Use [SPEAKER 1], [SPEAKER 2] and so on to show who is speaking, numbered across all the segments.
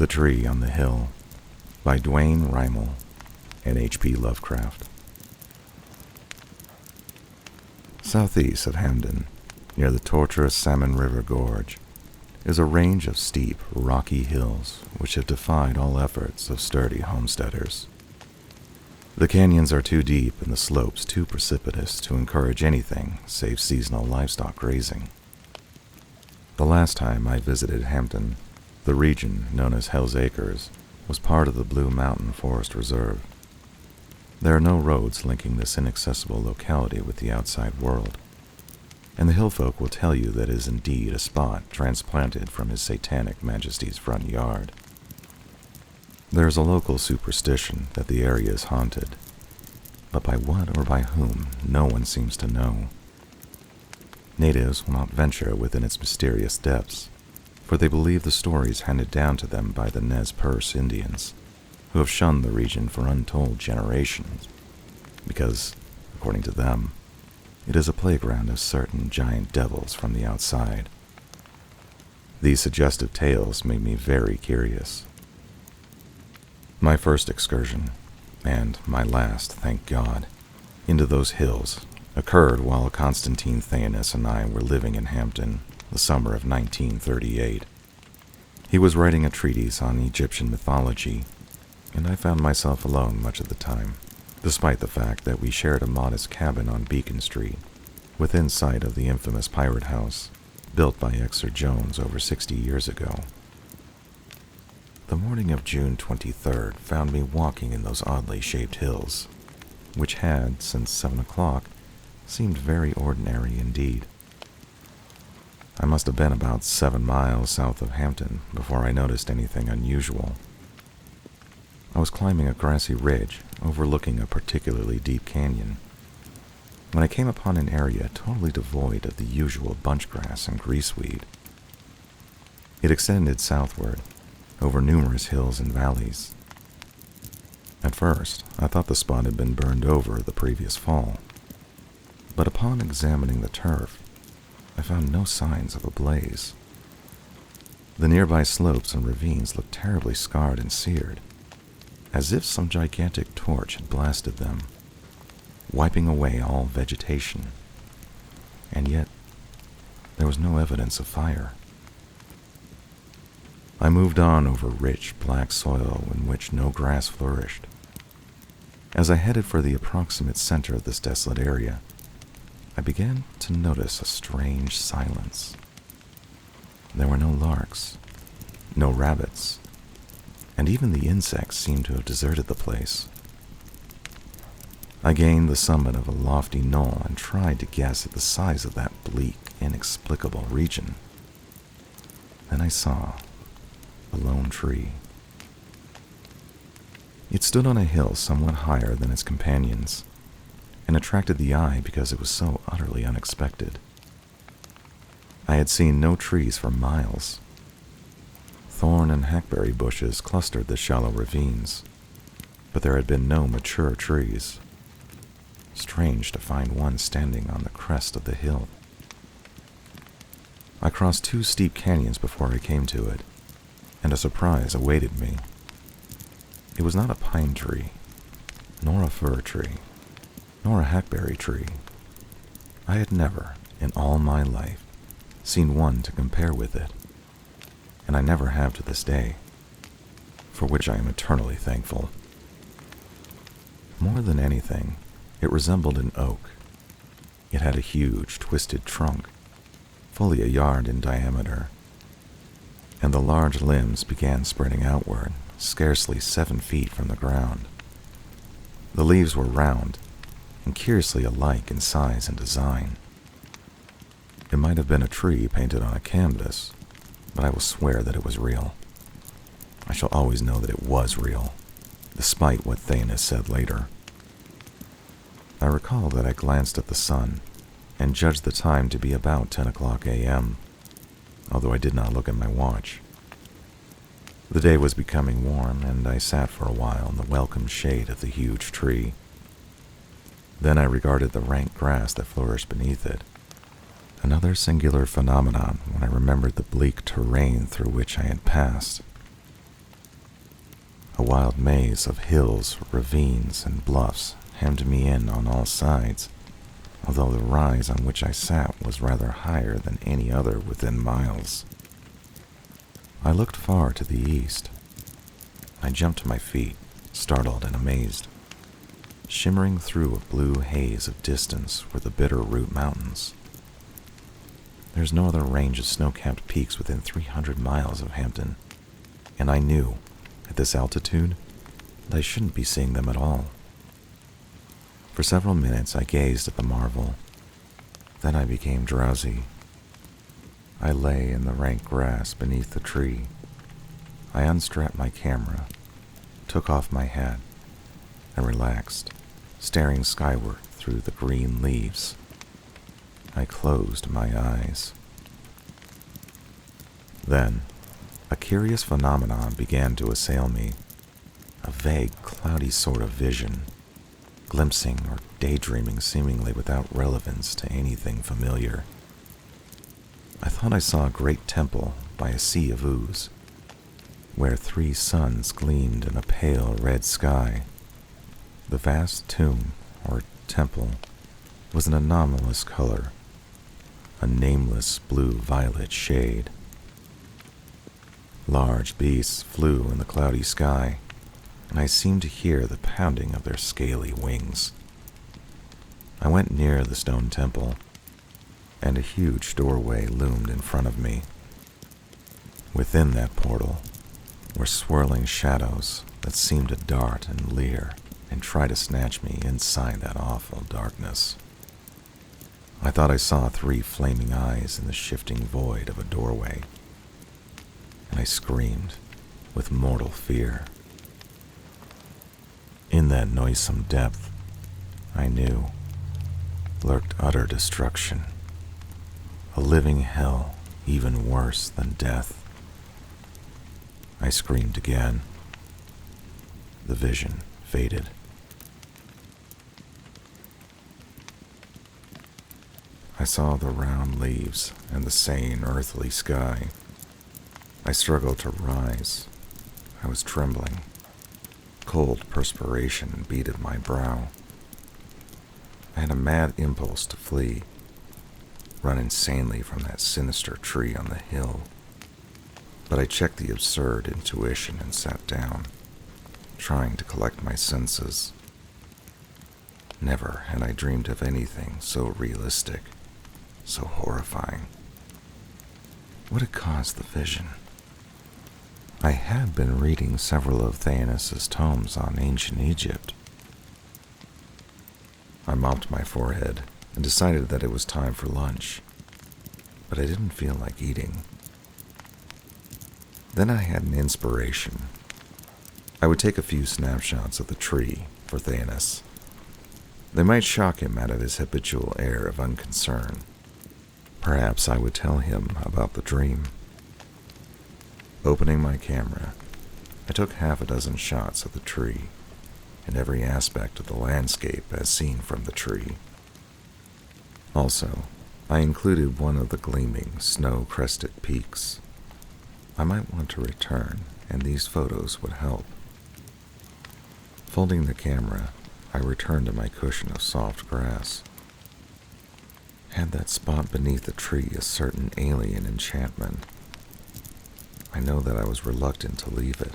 [SPEAKER 1] The Tree on the Hill by Duane, Rimel, and H.P. Lovecraft. Southeast of Hamden, near the tortuous Salmon River Gorge, is a range of steep, rocky hills which have defied all efforts of sturdy homesteaders. The canyons are too deep and the slopes too precipitous to encourage anything save seasonal livestock grazing. The last time I visited Hamden, the region known as Hell's Acres was part of the Blue Mountain Forest Reserve. There are no roads linking this inaccessible locality with the outside world, and the hillfolk will tell you that it is indeed a spot transplanted from His Satanic Majesty's front yard. There is a local superstition that the area is haunted, but by what or by whom, no one seems to know. Natives will not venture within its mysterious depths, for they believe the stories handed down to them by the Nez Perce Indians, who have shunned the region for untold generations, because, according to them, it is a playground of certain giant devils from the outside. These suggestive tales made me very curious. My first excursion, and my last, thank God, into those hills occurred while Constantine Thayanus and I were living in Hampton, the summer of 1938. He was writing a treatise on Egyptian mythology, and I found myself alone much of the time, despite the fact that we shared a modest cabin on Beacon Street, within sight of the infamous pirate house, built by Exeter Jones over 60 years ago. The morning of June 23rd found me walking in those oddly shaped hills, which had, since 7 o'clock, seemed very ordinary indeed. I must have been about 7 miles south of Hampton before I noticed anything unusual. I was climbing a grassy ridge overlooking a particularly deep canyon when I came upon an area totally devoid of the usual bunchgrass and greaseweed. It extended southward, over numerous hills and valleys. At first, I thought the spot had been burned over the previous fall, but upon examining the turf, I found no signs of a blaze. The nearby slopes and ravines looked terribly scarred and seared, as if some gigantic torch had blasted them, wiping away all vegetation. And yet, there was no evidence of fire. I moved on over rich, black soil in which no grass flourished. As I headed for the approximate center of this desolate area, I began to notice a strange silence. There were no larks, no rabbits, and even the insects seemed to have deserted the place. I gained the summit of a lofty knoll and tried to guess at the size of that bleak, inexplicable region. Then I saw a lone tree. It stood on a hill somewhat higher than its companions, and attracted the eye because it was so utterly unexpected. I had seen no trees for miles. Thorn and hackberry bushes clustered the shallow ravines, but there had been no mature trees. Strange to find one standing on the crest of the hill. I crossed 2 steep canyons before I came to it, and a surprise awaited me. It was not a pine tree, nor a fir tree, nor a hackberry tree. I had never, in all my life, seen one to compare with it, and I never have to this day, for which I am eternally thankful. More than anything, it resembled an oak. It had a huge, twisted trunk, fully a yard in diameter, and the large limbs began spreading outward, scarcely 7 feet from the ground. The leaves were round, and curiously alike in size and design. It might have been a tree painted on a canvas, but I will swear that it was real. I shall always know that it was real, despite what Thayanus said later. I recall that I glanced at the sun and judged the time to be about 10 o'clock a.m., although I did not look at my watch. The day was becoming warm, and I sat for a while in the welcome shade of the huge tree. Then I regarded the rank grass that flourished beneath it, another singular phenomenon when I remembered the bleak terrain through which I had passed. A wild maze of hills, ravines, and bluffs hemmed me in on all sides, although the rise on which I sat was rather higher than any other within miles. I looked far to the east. I jumped to my feet, startled and amazed. Shimmering through a blue haze of distance were the Bitterroot Mountains. There's no other range of snow-capped peaks within 300 miles of Hampton, and I knew, at this altitude, that I shouldn't be seeing them at all. For several minutes I gazed at the marvel. Then I became drowsy. I lay in the rank grass beneath the tree. I unstrapped my camera, took off my hat, and relaxed, staring skyward through the green leaves. I closed my eyes. Then, a curious phenomenon began to assail me, a vague, cloudy sort of vision, glimpsing or daydreaming seemingly without relevance to anything familiar. I thought I saw a great temple by a sea of ooze, where 3 suns gleamed in a pale red sky. The vast tomb, or temple, was an anomalous color, a nameless blue-violet shade. Large beasts flew in the cloudy sky, and I seemed to hear the pounding of their scaly wings. I went near the stone temple, and a huge doorway loomed in front of me. Within that portal were swirling shadows that seemed to dart and leer and try to snatch me inside that awful darkness. I thought I saw 3 flaming eyes in the shifting void of a doorway, and I screamed with mortal fear. In that noisome depth, I knew, lurked utter destruction, a living hell even worse than death. I screamed again. The vision faded. I saw the round leaves and the sane earthly sky. I struggled to rise. I was trembling. Cold perspiration beaded my brow. I had a mad impulse to flee, run insanely from that sinister tree on the hill. But I checked the absurd intuition and sat down, trying to collect my senses. Never had I dreamed of anything so realistic, so horrifying. What had caused the vision? I had been reading several of Theanus's tomes on ancient Egypt. I mopped my forehead and decided that it was time for lunch, but I didn't feel like eating. Then I had an inspiration. I would take a few snapshots of the tree for Theanus. They might shock him out of his habitual air of unconcern. Perhaps I would tell him about the dream. Opening my camera, I took 6 shots of the tree and every aspect of the landscape as seen from the tree. Also, I included one of the gleaming, snow-crested peaks. I might want to return, and these photos would help. Folding the camera, I returned to my cushion of soft grass. Had that spot beneath the tree a certain alien enchantment? I know that I was reluctant to leave it.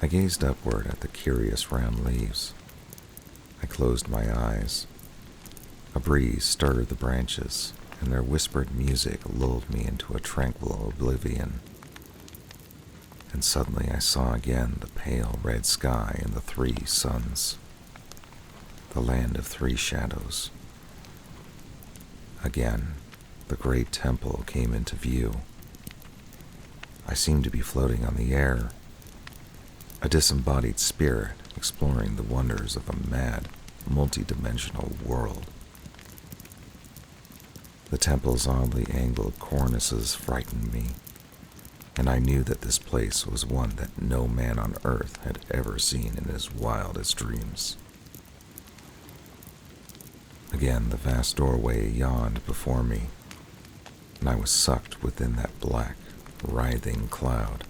[SPEAKER 1] I gazed upward at the curious round leaves. I closed my eyes. A breeze stirred the branches, and their whispered music lulled me into a tranquil oblivion. And suddenly I saw again the pale red sky and the 3 suns. The land of 3 shadows. Again, the great temple came into view. I seemed to be floating on the air, a disembodied spirit exploring the wonders of a mad, multi-dimensional world. The temple's oddly angled cornices frightened me, and I knew that this place was one that no man on earth had ever seen in his wildest dreams. Again, the vast doorway yawned before me, and I was sucked within that black, writhing cloud.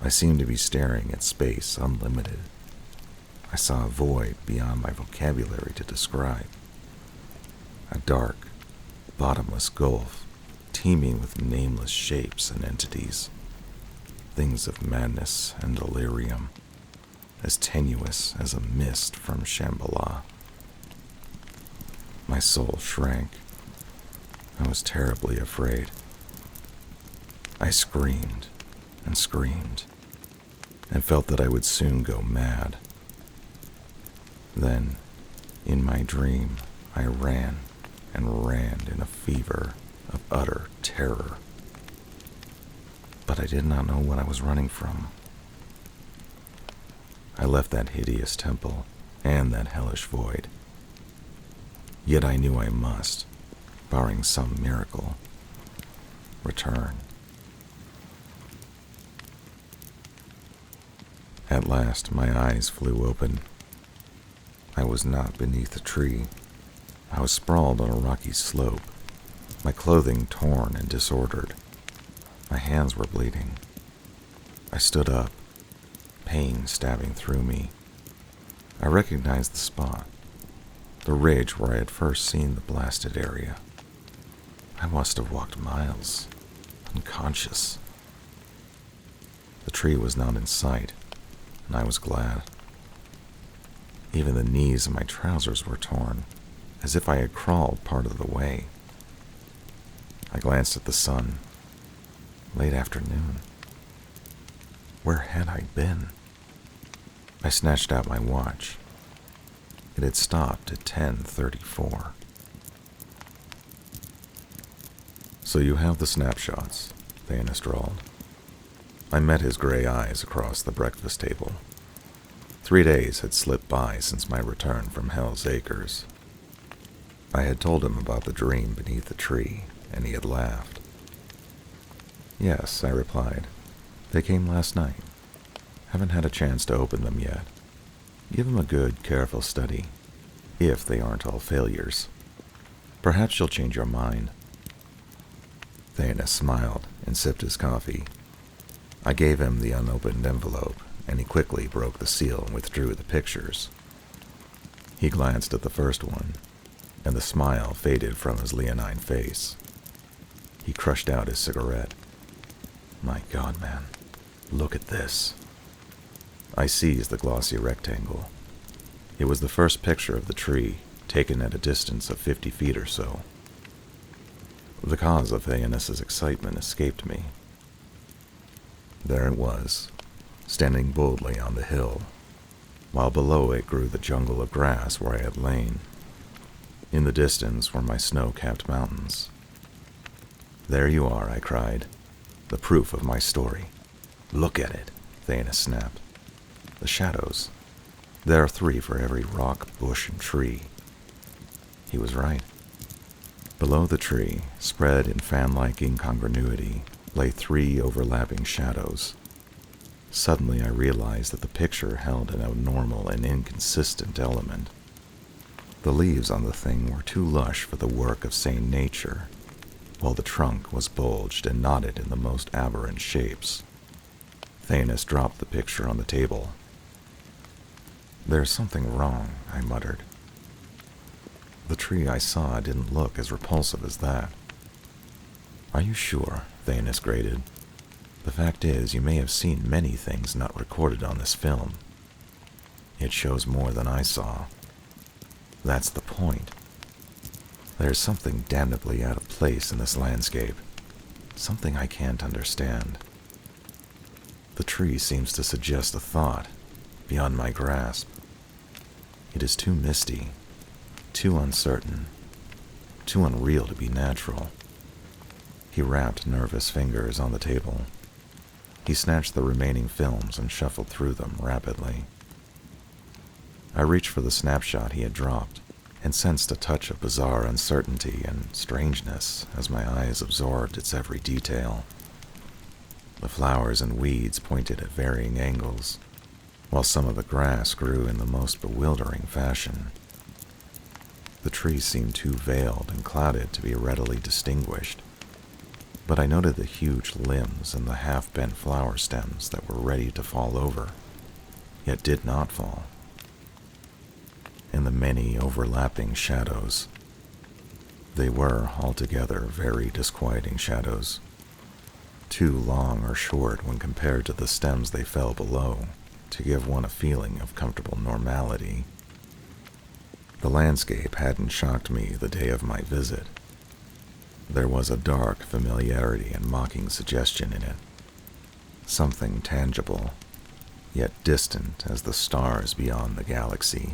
[SPEAKER 1] I seemed to be staring at space unlimited. I saw a void beyond my vocabulary to describe. A dark, bottomless gulf teeming with nameless shapes and entities, things of madness and delirium, as tenuous as a mist from Shambhala. My soul shrank. I was terribly afraid. I screamed and screamed, and felt that I would soon go mad. Then, in my dream, I ran and ran in a fever of utter terror. But I did not know what I was running from. I left that hideous temple and that hellish void. Yet I knew I must, barring some miracle, return. At last, my eyes flew open. I was not beneath a tree. I was sprawled on a rocky slope, my clothing torn and disordered. My hands were bleeding. I stood up, pain stabbing through me. I recognized the spot, the ridge where I had first seen the blasted area. I must have walked miles, unconscious. The tree was not in sight, and I was glad. Even the knees of my trousers were torn, as if I had crawled part of the way. I glanced at the sun. Late afternoon. Where had I been? I snatched out my watch. It had stopped at 10:34. So you have the snapshots, Thanos drawled. I met his gray eyes across the breakfast table. 3 days had slipped by since my return from Hell's Acres. I had told him about the dream beneath the tree, and he had laughed. Yes, I replied. They came last night. Haven't had a chance to open them yet. Give them a good, careful study, if they aren't all failures. Perhaps you'll change your mind. Thanos smiled and sipped his coffee. I gave him the unopened envelope, and he quickly broke the seal and withdrew the pictures. He glanced at the first one, and the smile faded from his leonine face. He crushed out his cigarette. My God, man, look at this. I seized the glossy rectangle. It was the first picture of the tree, taken at a distance of 50 feet or so. The cause of Thanos' excitement escaped me. There it was, standing boldly on the hill, while below it grew the jungle of grass where I had lain. In the distance were my snow-capped mountains. There you are, I cried, the proof of my story. Look at it, Thanos snapped. The shadows. There are 3 for every rock, bush, and tree. He was right. Below the tree, spread in fan-like incongruity, lay 3 overlapping shadows. Suddenly I realized that the picture held an abnormal and inconsistent element. The leaves on the thing were too lush for the work of sane nature, while the trunk was bulged and knotted in the most aberrant shapes. Thanos dropped the picture on the table. There's something wrong, I muttered. The tree I saw didn't look as repulsive as that. Are you sure? Thanos grated. The fact is, you may have seen many things not recorded on this film. It shows more than I saw. That's the point. There's something damnably out of place in this landscape. Something I can't understand. The tree seems to suggest a thought, beyond my grasp. It is too misty, too uncertain, too unreal to be natural. He rapped nervous fingers on the table. He snatched the remaining films and shuffled through them rapidly. I reached for the snapshot he had dropped, and sensed a touch of bizarre uncertainty and strangeness as my eyes absorbed its every detail. The flowers and weeds pointed at varying angles, while some of the grass grew in the most bewildering fashion. The trees seemed too veiled and clouded to be readily distinguished. but I noted the huge limbs and the half-bent flower stems that were ready to fall over, yet did not fall. And the many overlapping shadows. They were, altogether, very disquieting shadows. Too long or short when compared to the stems they fell below to give one a feeling of comfortable normality. The landscape hadn't shocked me the day of my visit. There was a dark familiarity and mocking suggestion in it. Something tangible, yet distant as the stars beyond the galaxy.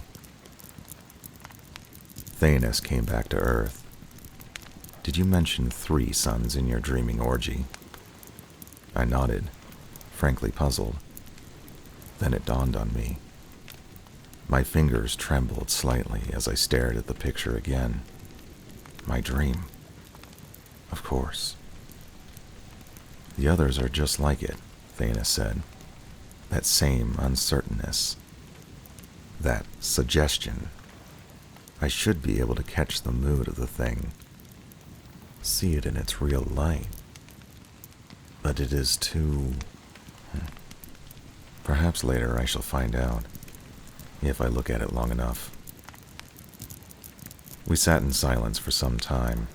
[SPEAKER 1] Thanos came back to Earth. Did you mention 3 suns in your dreaming orgy? I nodded, frankly puzzled. Then it dawned on me. My fingers trembled slightly as I stared at the picture again. My dream. Of course. The others are just like it, Thanos said. That same uncertainness. That suggestion. I should be able to catch the mood of the thing. See it in its real light. But it is too... Perhaps later I shall find out, if I look at it long enough. We sat in silence for some time.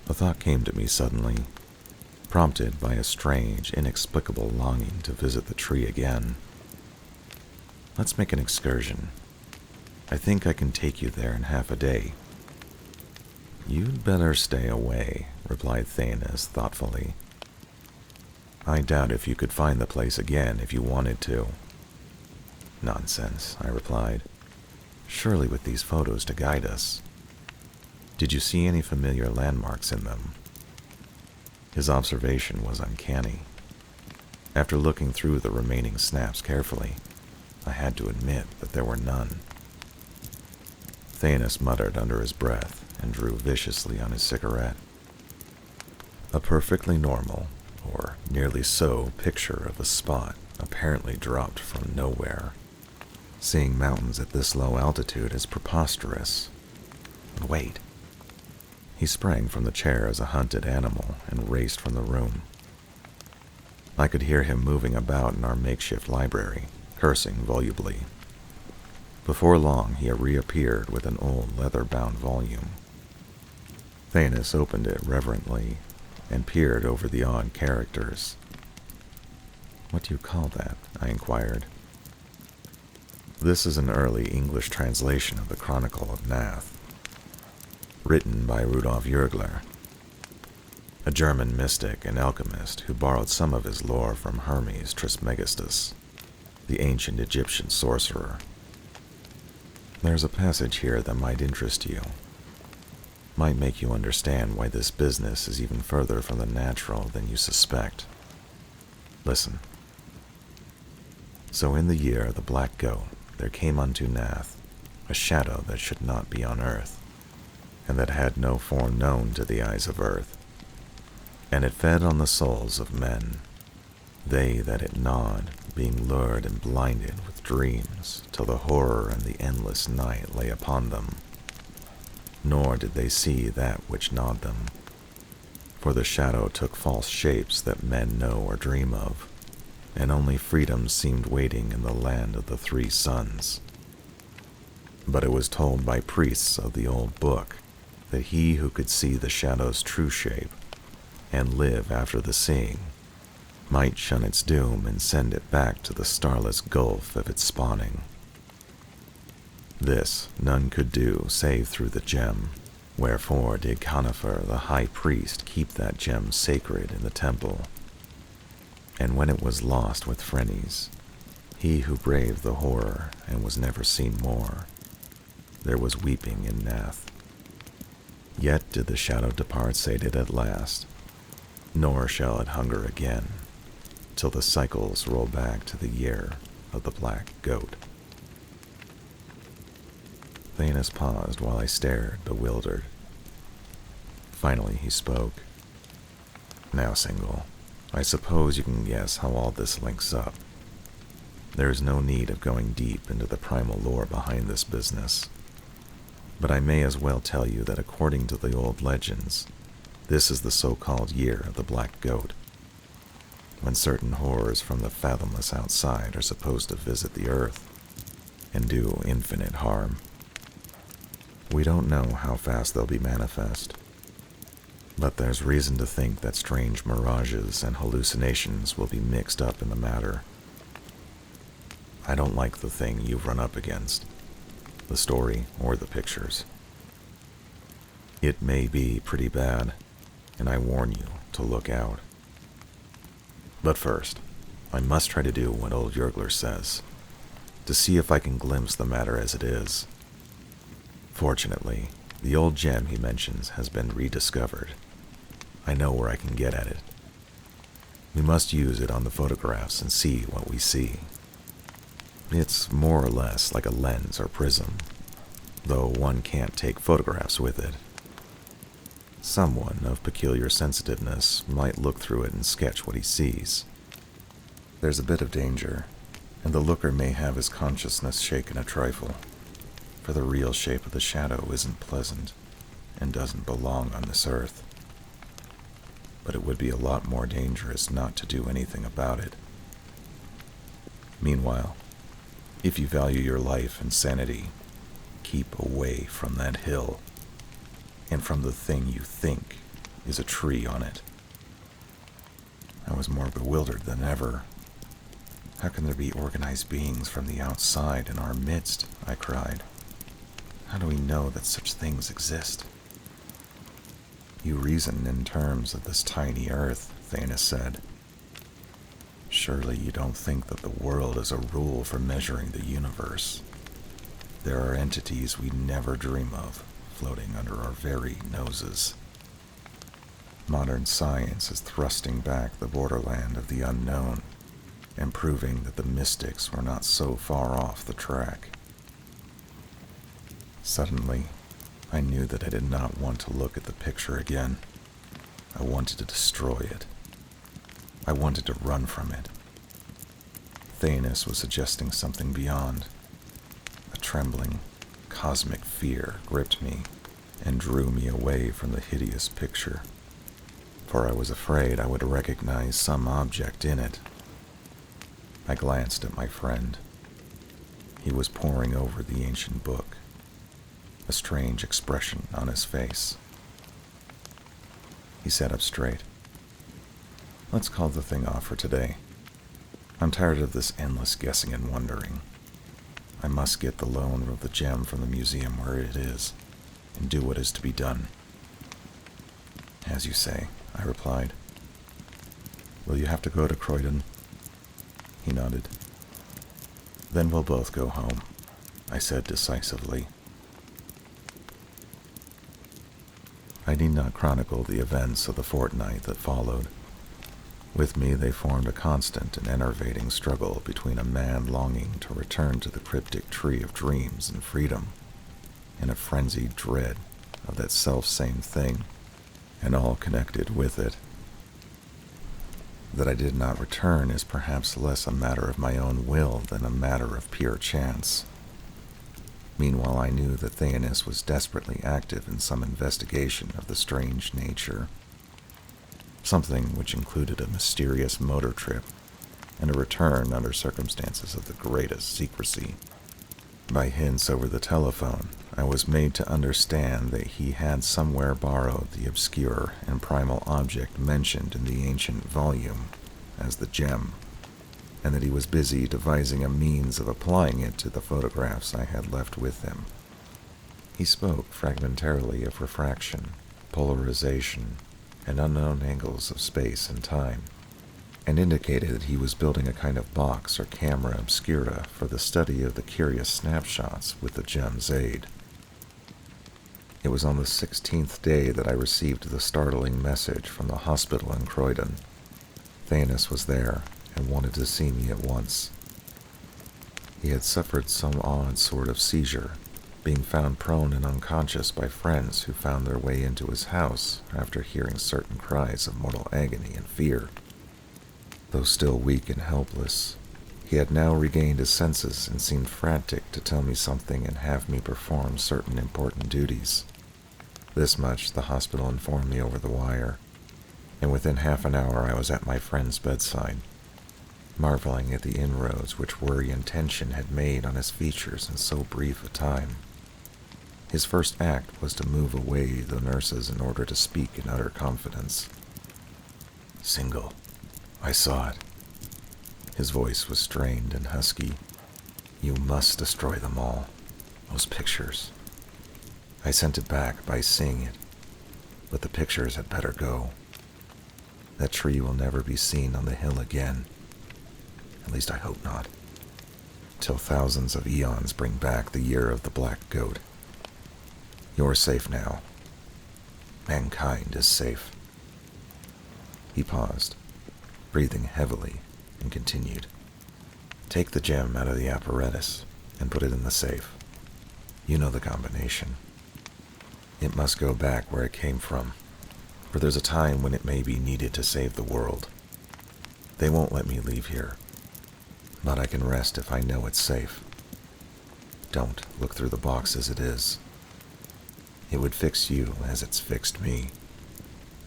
[SPEAKER 1] A thought came to me suddenly, prompted by a strange, inexplicable longing to visit the tree again. Let's make an excursion. I think I can take you there in half a day. You'd better stay away, replied Thanos thoughtfully. I doubt if you could find the place again if you wanted to. Nonsense, I replied. Surely with these photos to guide us. Did you see any familiar landmarks in them? His observation was uncanny. After looking through the remaining snaps carefully, I had to admit that there were none. Thanos muttered under his breath and drew viciously on his cigarette. A perfectly normal, or nearly so, picture of a spot apparently dropped from nowhere. Seeing mountains at this low altitude is preposterous. Wait. He sprang from the chair as a hunted animal and raced from the room. I could hear him moving about in our makeshift library, cursing volubly. Before long, he reappeared with an old leather-bound volume. Thanos opened it reverently and peered over the odd characters. What do you call that? I inquired. This is an early English translation of the Chronicle of Nath, written by Rudolf Jürgler, a German mystic and alchemist who borrowed some of his lore from Hermes Trismegistus, the ancient Egyptian sorcerer. There's a passage here that might interest you. Might make you understand why this business is even further from the natural than you suspect. Listen. So in the year of the black goat, there came unto Nath a shadow that should not be on earth, and that had no form known to the eyes of earth. And it fed on the souls of men, they that it gnawed, being lured and blinded with dreams, till the horror and the endless night lay upon them. Nor did they see that which gnawed them, for the shadow took false shapes that men know or dream of, and only freedom seemed waiting in the land of the 3 suns. But it was told by priests of the old book that he who could see the shadow's true shape and live after the seeing might shun its doom and send it back to the starless gulf of its spawning. This none could do save through the gem, wherefore did Conifer the high priest keep that gem sacred in the temple. And when it was lost with Phrenes, he who braved the horror and was never seen more, there was weeping in Nath. Yet did the shadow depart sated at last, nor shall it hunger again, till the cycles roll back to the year of the black goat. Thanos paused while I stared, bewildered. Finally he spoke. Now, Single, I suppose you can guess how all this links up. There is no need of going deep into the primal lore behind this business, but I may as well tell you that according to the old legends, This is the so-called year of the black goat, when certain horrors from the fathomless outside are supposed to visit the earth and do infinite harm. We don't know how fast they'll be manifest, but there's reason to think that strange mirages and hallucinations will be mixed up in the matter. I don't like the thing you've run up against, the story or the pictures. It may be pretty bad, and I warn you to look out. But first, I must try to do what old Yergler says, to see if I can glimpse the matter as it is. Fortunately, the old gem he mentions has been rediscovered. I know where I can get at it. We must use it on the photographs and see what we see. It's more or less like a lens or prism, though one can't take photographs with it. Someone of peculiar sensitiveness might look through it and sketch what he sees. There's a bit of danger, and the looker may have his consciousness shaken a trifle, for the real shape of the shadow isn't pleasant and doesn't belong on this earth. But it would be a lot more dangerous not to do anything about it. Meanwhile, if you value your life and sanity, keep away from that hill, and from the thing you think is a tree on it. I was more bewildered than ever. How can there be organized beings from the outside in our midst? I cried. How do we know that such things exist? You reason in terms of this tiny earth, Thanos said. Surely you don't think that the world is a rule for measuring the universe. There are entities we never dream of, floating under our very noses. Modern science is thrusting back the borderland of the unknown and proving that the mystics were not so far off the track. Suddenly, I knew that I did not want to look at the picture again. I wanted to destroy it. I wanted to run from it. Thanos was suggesting something beyond. A trembling, cosmic fear gripped me and drew me away from the hideous picture, for I was afraid I would recognize some object in it. I glanced at my friend. He was poring over the ancient book, a strange expression on his face. He sat up straight. Let's call the thing off for today. I'm tired of this endless guessing and wondering. I must get the loan of the gem from the museum where it is, and do what is to be done. As you say, I replied. Will you have to go to Croydon? He nodded. Then we'll both go home, I said decisively. I need not chronicle the events of the fortnight that followed. With me they formed a constant and enervating struggle between a man longing to return to the cryptic tree of dreams and freedom, and a frenzied dread of that self-same thing, and all connected with it. That I did not return is perhaps less a matter of my own will than a matter of pure chance. Meanwhile, I knew that Thanos was desperately active in some investigation of the strange nature. Something which included a mysterious motor trip and a return under circumstances of the greatest secrecy. By hints over the telephone, I was made to understand that he had somewhere borrowed the obscure and primal object mentioned in the ancient volume as the gem, and that he was busy devising a means of applying it to the photographs I had left with him. He spoke fragmentarily of refraction, polarization, and unknown angles of space and time, and indicated that he was building a kind of box or camera obscura for the study of the curious snapshots with the gem's aid. It was on the 16th day that I received the startling message from the hospital in Croydon. Thanos was there and wanted to see me at once. He had suffered some odd sort of seizure, being found prone and unconscious by friends who found their way into his house after hearing certain cries of mortal agony and fear. Though still weak and helpless, he had now regained his senses and seemed frantic to tell me something and have me perform certain important duties. This much the hospital informed me over the wire, and within half an hour I was at my friend's bedside, marveling at the inroads which worry and tension had made on his features in so brief a time. His first act was to move away the nurses in order to speak in utter confidence. "Single. I saw it." His voice was strained and husky. "You must destroy them all. Those pictures. I sent it back by seeing it, but the pictures had better go. That tree will never be seen on the hill again. At least I hope not. Till thousands of eons bring back the year of the black goat. You're safe now. Mankind is safe." He paused, breathing heavily, and continued. "Take the gem out of the apparatus and put it in the safe. You know the combination. It must go back where it came from, for there's a time when it may be needed to save the world. They won't let me leave here, but I can rest if I know it's safe. Don't look through the box as it is. It would fix you as it's fixed me.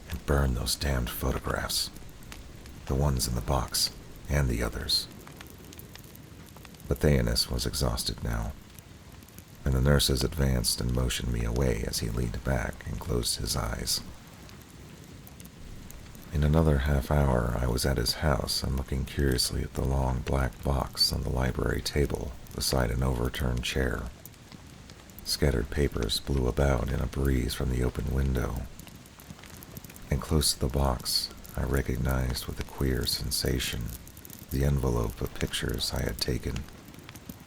[SPEAKER 1] And burn those damned photographs. The ones in the box, and the others." But Theanis was exhausted now, and the nurses advanced and motioned me away as he leaned back and closed his eyes. In another half hour, I was at his house and looking curiously at the long black box on the library table beside an overturned chair. Scattered papers blew about in a breeze from the open window, and close to the box, I recognized with a queer sensation the envelope of pictures I had taken.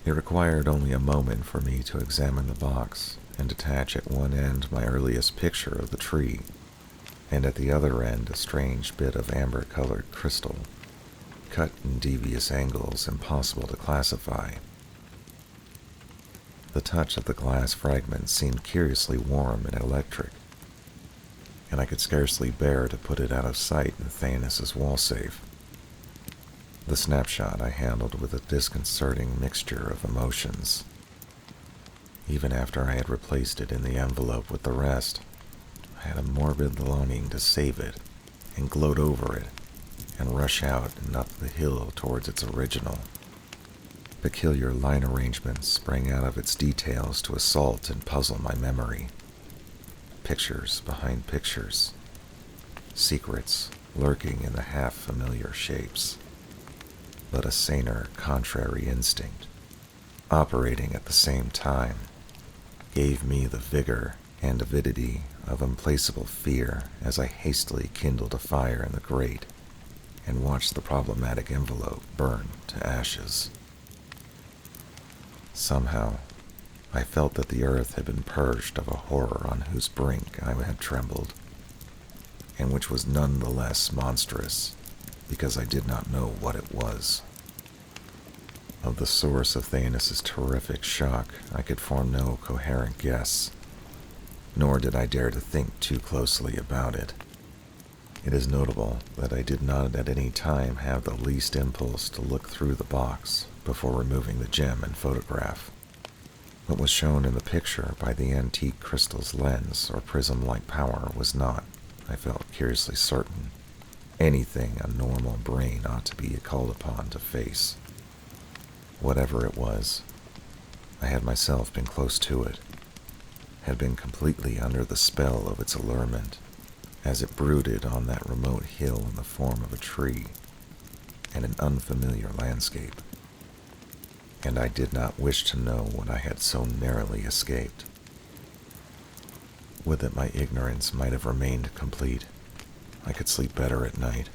[SPEAKER 1] It required only a moment for me to examine the box and attach at one end my earliest picture of the tree, and at the other end a strange bit of amber-colored crystal, cut in devious angles impossible to classify. The touch of the glass fragment seemed curiously warm and electric, and I could scarcely bear to put it out of sight in Theanis's wall safe. The snapshot I handled with a disconcerting mixture of emotions. Even after I had replaced it in the envelope with the rest, I had a morbid longing to save it and gloat over it and rush out and up the hill towards its original. Peculiar line arrangements sprang out of its details to assault and puzzle my memory. Pictures behind pictures. Secrets lurking in the half-familiar shapes. But a saner, contrary instinct, operating at the same time, gave me the vigor and avidity of implacable fear as I hastily kindled a fire in the grate and watched the problematic envelope burn to ashes. Somehow, I felt that the earth had been purged of a horror on whose brink I had trembled, and which was none the less monstrous because I did not know what it was. Of the source of Theanis's terrific shock, I could form no coherent guess, nor did I dare to think too closely about it. It is notable that I did not at any time have the least impulse to look through the box before removing the gem and photograph. What was shown in the picture by the antique crystal's lens or prism-like power was not, I felt curiously certain, anything a normal brain ought to be called upon to face. Whatever it was, I had myself been close to it, had been completely under the spell of its allurement, as it brooded on that remote hill in the form of a tree and an unfamiliar landscape. And I did not wish to know what I had so narrowly escaped. Would that my ignorance might have remained complete. I could sleep better at night.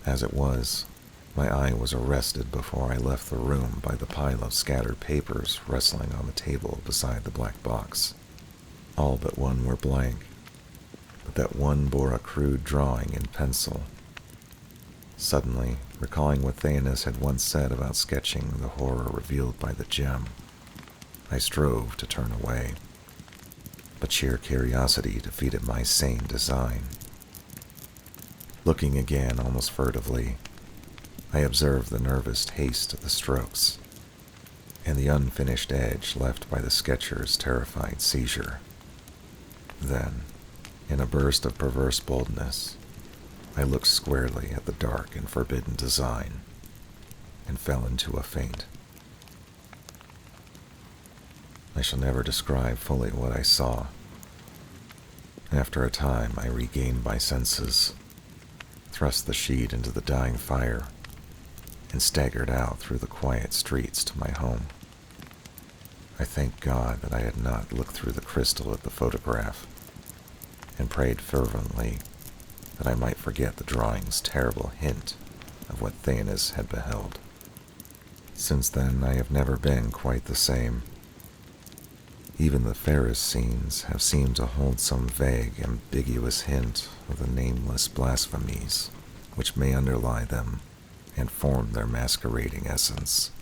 [SPEAKER 1] As it was, my eye was arrested before I left the room by the pile of scattered papers rustling on the table beside the black box. All but one were blank, but that one bore a crude drawing in pencil. Suddenly, recalling what Theanis had once said about sketching the horror revealed by the gem, I strove to turn away, but sheer curiosity defeated my sane design. Looking again almost furtively, I observed the nervous haste of the strokes, and the unfinished edge left by the sketcher's terrified seizure. Then, in a burst of perverse boldness, I looked squarely at the dark and forbidden design and fell into a faint. I shall never describe fully what I saw. After a time, I regained my senses, thrust the sheet into the dying fire, and staggered out through the quiet streets to my home. I thanked God that I had not looked through the crystal at the photograph, and prayed fervently that I might forget the drawing's terrible hint of what Thanis had beheld. Since then, I have never been quite the same. Even the fairest scenes have seemed to hold some vague, ambiguous hint of the nameless blasphemies which may underlie them and form their masquerading essence.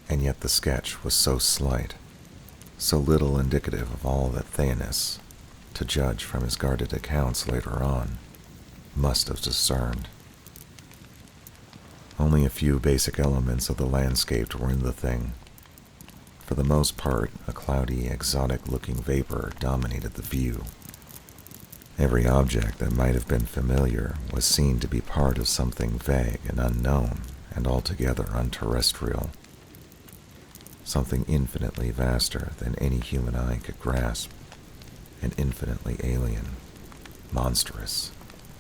[SPEAKER 1] And yet the sketch was so slight, so little indicative of all that Thanis, to judge from his guarded accounts later on, must have discerned. Only a few basic elements of the landscape were in the thing. For the most part, a cloudy, exotic-looking vapor dominated the view. Every object that might have been familiar was seen to be part of something vague and unknown and altogether unterrestrial. Something infinitely vaster than any human eye could grasp, and infinitely alien, monstrous,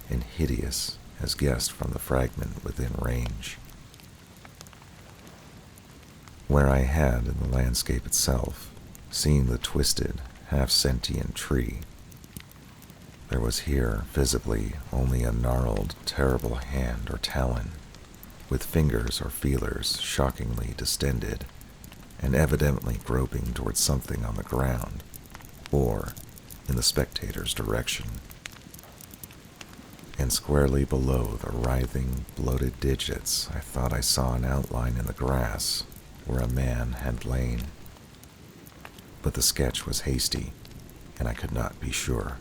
[SPEAKER 1] and hideous as guessed from the fragment within range. Where I had, in the landscape itself, seen the twisted, half-sentient tree, there was here, visibly, only a gnarled, terrible hand or talon, with fingers or feelers shockingly distended, and evidently groping towards something on the ground, or in the spectator's direction. And squarely below the writhing, bloated digits, I thought I saw an outline in the grass where a man had lain. But the sketch was hasty, and I could not be sure.